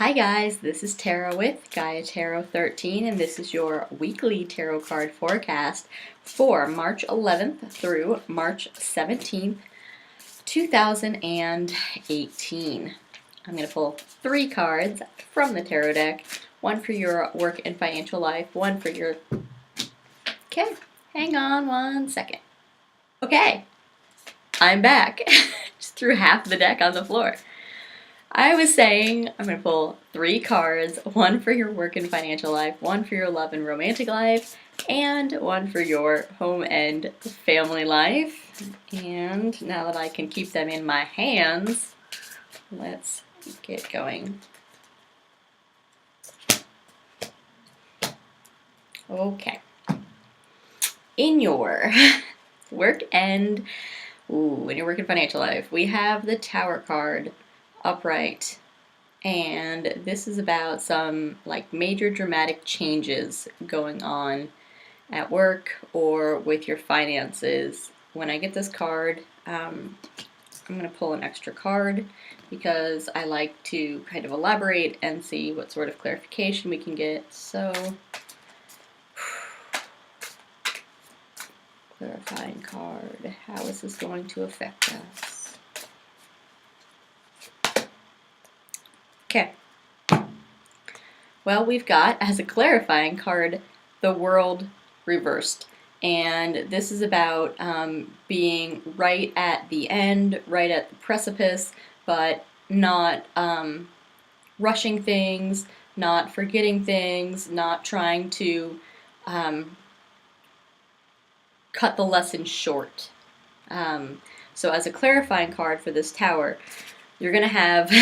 Hi guys, this is Tara with Gaia Tarot 13 and this is your weekly tarot card forecast for March 11th through March 17th, 2018. I'm going to pull 3 cards from the tarot deck, one for your work and financial life, one for your... Okay, hang on one second. Okay, I'm back. Just threw half the deck on the floor. I was saying I'm going to pull 3 cards, one for your work and financial life, one for your love and romantic life, and one for your home and family life. And now that I can keep them in my hands, let's get going. Okay. In your work and in your work and financial life, we have the Tower card upright, and this is about some like major dramatic changes going on at work or with your finances. When I get this card, I'm going to pull an extra card because I like to kind of elaborate and see what sort of clarification we can get. So, clarifying card, how is this going to affect us? Okay. Well, we've got, as a clarifying card, the World reversed. And this is about being right at the end, right at the precipice, but not rushing things, not forgetting things, not trying to cut the lesson short. So as a clarifying card for this Tower, you're going to have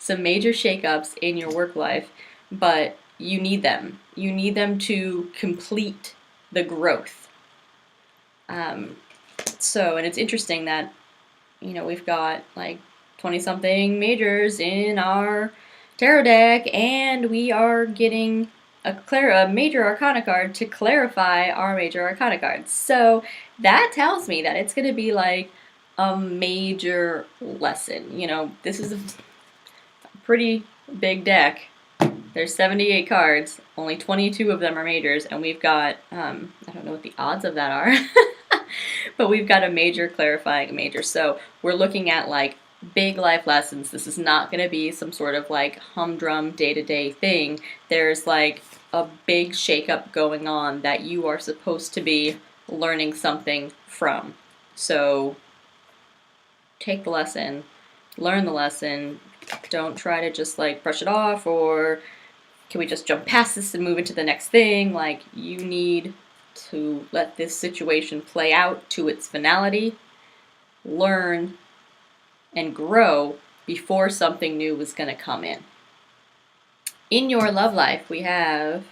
some major shakeups in your work life, but you need them. You need them to complete the growth. And it's interesting that, we've got like 20-something majors in our tarot deck, and we are getting a major arcana card to clarify our major arcana cards. So that tells me that it's going to be like a major lesson. This is a pretty big deck. There's 78 cards, only 22 of them are majors, and we've got, I don't know what the odds of that are, but we've got a major clarifying a major. So we're looking at like big life lessons. This is not going to be some sort of like humdrum day-to-day thing. There's like a big shakeup going on that you are supposed to be learning something from. So take the lesson, learn the lesson. Don't try to just like brush it off, or can we just jump past this and move into the next thing? Like, you need to let this situation play out to its finality, learn, and grow before something new is going to come in. In your love life, we have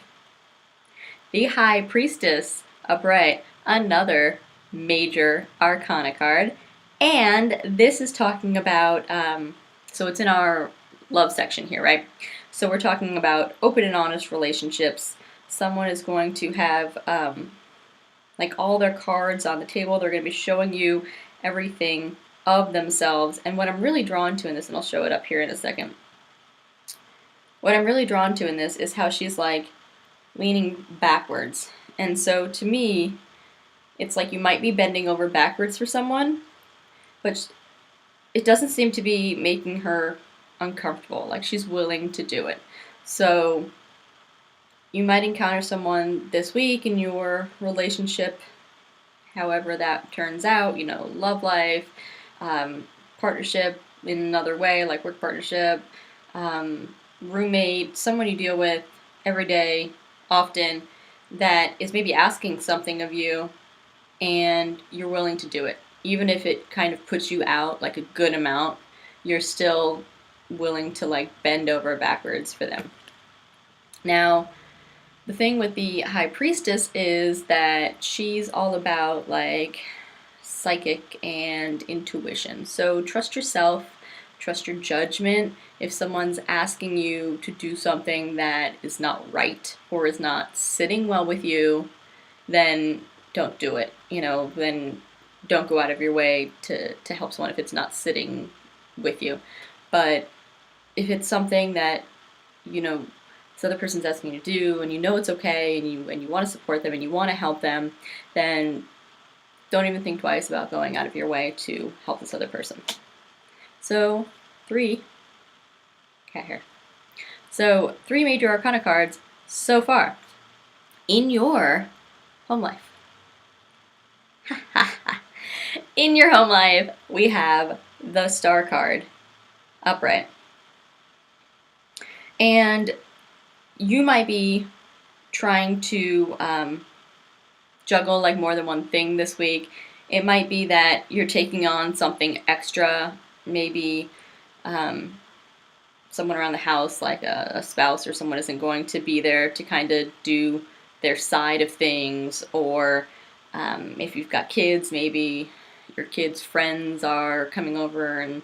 the High Priestess upright, another major arcana card. And this is talking about, so it's in our love section here, right? So we're talking about open and honest relationships. Someone is going to have like all their cards on the table. They're going to be showing you everything of themselves. And what I'm really drawn to in this, and I'll show it up here in a second. What I'm really drawn to in this is how she's like leaning backwards. And so to me, it's like you might be bending over backwards for someone, but it doesn't seem to be making her uncomfortable. Like, she's willing to do it. So you might encounter someone this week in your relationship, however that turns out, love life, partnership in another way, like work partnership, roommate, someone you deal with every day, often, that is maybe asking something of you and you're willing to do it. Even if it kind of puts you out like a good amount, you're still willing to like bend over backwards for them. Now, the thing with the High Priestess is that she's all about like psychic and intuition. So trust yourself, trust your judgment. If someone's asking you to do something that is not right or is not sitting well with you, then don't do it. Then don't go out of your way to help someone if it's not sitting with you. But if it's something that you know, this other person's asking you to do, and you know it's okay, and you want to support them, and you want to help them, then don't even think twice about going out of your way to help this other person. So, 3 cat hair. So, 3 major arcana cards so far in your home life. In your home life, we have the Star card upright. And you might be trying to juggle like more than one thing this week. It might be that you're taking on something extra, maybe someone around the house, like a spouse or someone, isn't going to be there to kind of do their side of things, or if you've got kids, maybe your kids' friends are coming over and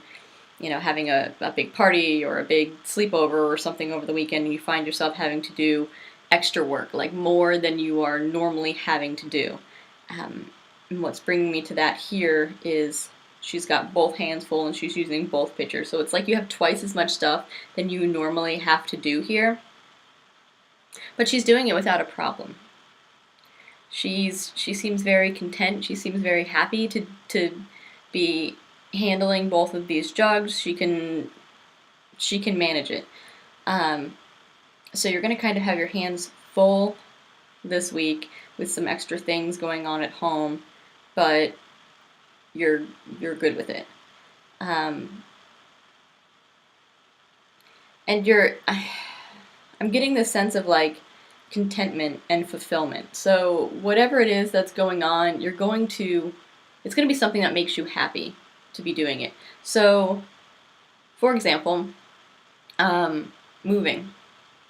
having a big party or a big sleepover or something over the weekend, and you find yourself having to do extra work, like more than you are normally having to do. And what's bringing me to that here is she's got both hands full and she's using both pitchers. So it's like you have twice as much stuff than you normally have to do here. But she's doing it without a problem. She seems very content. She seems very happy to be handling both of these jugs. She can manage it. So you're going to kind of have your hands full this week with some extra things going on at home, but you're good with it. And I'm getting this sense of like contentment and fulfillment. So whatever it is that's going on, it's going to be something that makes you happy to be doing it. So, for example, moving.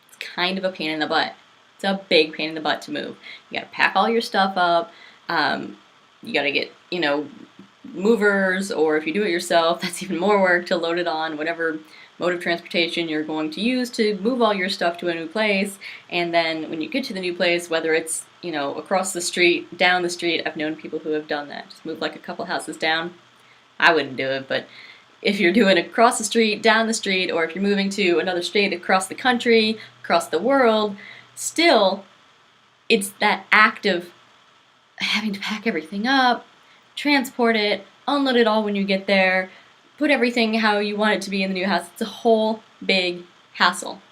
It's kind of a pain in the butt. It's a big pain in the butt to move. You gotta pack all your stuff up. You gotta get, movers, or if you do it yourself, that's even more work to load it on whatever mode of transportation you're going to use to move all your stuff to a new place. And then when you get to the new place, whether it's, across the street, down the street, I've known people who have done that. Just move like a couple houses down. I wouldn't do it, but if you're doing it across the street, down the street, or if you're moving to another state, across the country, across the world, still, it's that act of having to pack everything up, transport it, unload it all when you get there, put everything how you want it to be in the new house. It's a whole big hassle.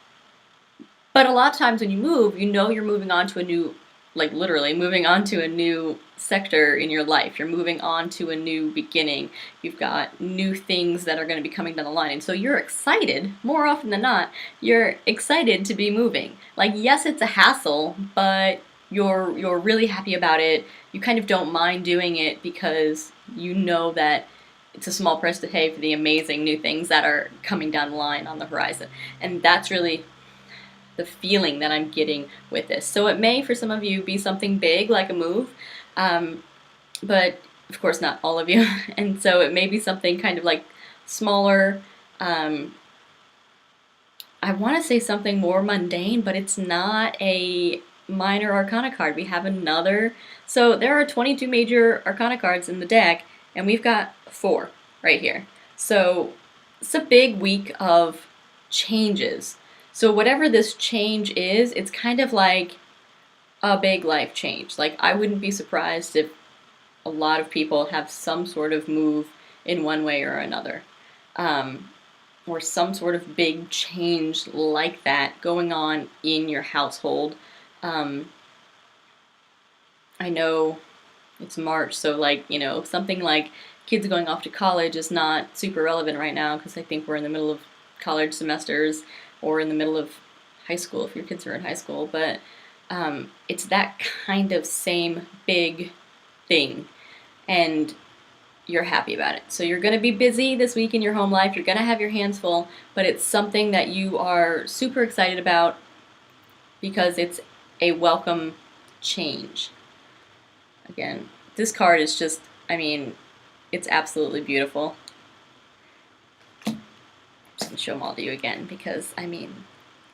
But a lot of times when you move, you're moving on to a new, like literally moving on to a new sector in your life. You're moving on to a new beginning. You've got new things that are going to be coming down the line. And so you're excited, more often than not, you're excited to be moving. Like, yes, it's a hassle, but you're really happy about it. You kind of don't mind doing it because you know that it's a small price to pay for the amazing new things that are coming down the line on the horizon. And that's really the feeling that I'm getting with this. So it may, for some of you, be something big like a move, but of course not all of you. And so it may be something kind of like smaller. I want to say something more mundane, but it's not a minor arcana card. We have another. So there are 22 major arcana cards in the deck, and we've got 4 right here. So it's a big week of changes. So whatever this change is, it's kind of like a big life change. Like, I wouldn't be surprised if a lot of people have some sort of move in one way or another. Or some sort of big change like that going on in your household. I know it's March, so like, something like kids going off to college is not super relevant right now because I think we're in the middle of college semesters or in the middle of high school if your kids are in high school, but it's that kind of same big thing, and you're happy about it. So you're going to be busy this week in your home life, you're going to have your hands full, but it's something that you are super excited about because it's a welcome change. Again, this card is just, it's absolutely beautiful. I'm just going to show them all to you again because,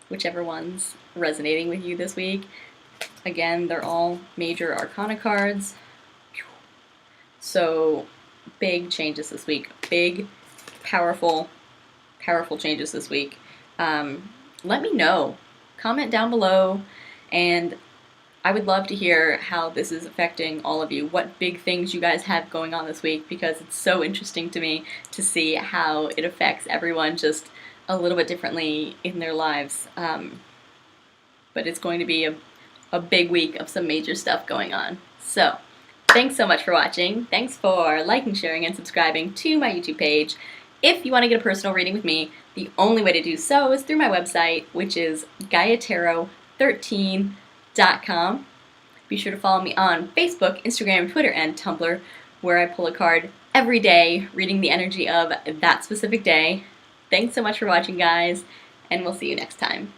whichever one's resonating with you this week. Again, they're all major arcana cards. So, big changes this week. Big, powerful changes this week. let me know. Comment down below, and I would love to hear how this is affecting all of you, what big things you guys have going on this week, because it's so interesting to me to see how it affects everyone just a little bit differently in their lives. But it's going to be a big week of some major stuff going on. So, thanks so much for watching. Thanks for liking, sharing, and subscribing to my YouTube page. If you want to get a personal reading with me, the only way to do so is through my website, which is GaiaTarot13.com. Be sure to follow me on Facebook, Instagram, Twitter, and Tumblr, where I pull a card every day, reading the energy of that specific day. Thanks so much for watching, guys, and we'll see you next time.